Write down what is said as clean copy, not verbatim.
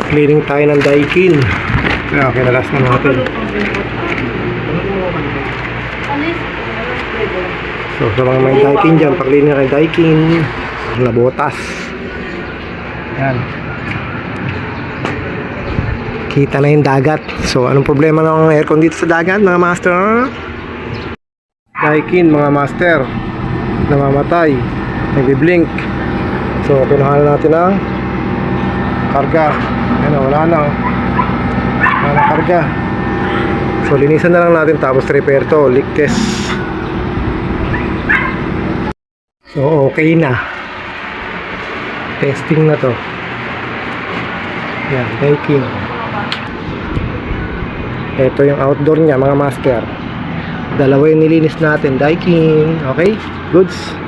Cleaning tayo ng Daikin. Kaya kinalas na natin. So sa mga may Daikin dyan, pa-cleaning ng Daikin, labotas. Yan. Kita na yung dagat. So anong problema ng aircon dito sa dagat, mga master? Daikin, mga master, namamatay, nagbi-blink. So pinuhanan natin ang karga. Ayan, wala na karga. So linisan na lang natin, tapos repair to, leak test. So okay na, testing na to. Yan, Daikin. Ito yung outdoor nya, mga master. Dalawa yung nilinis natin, Daikin. Okay, goods.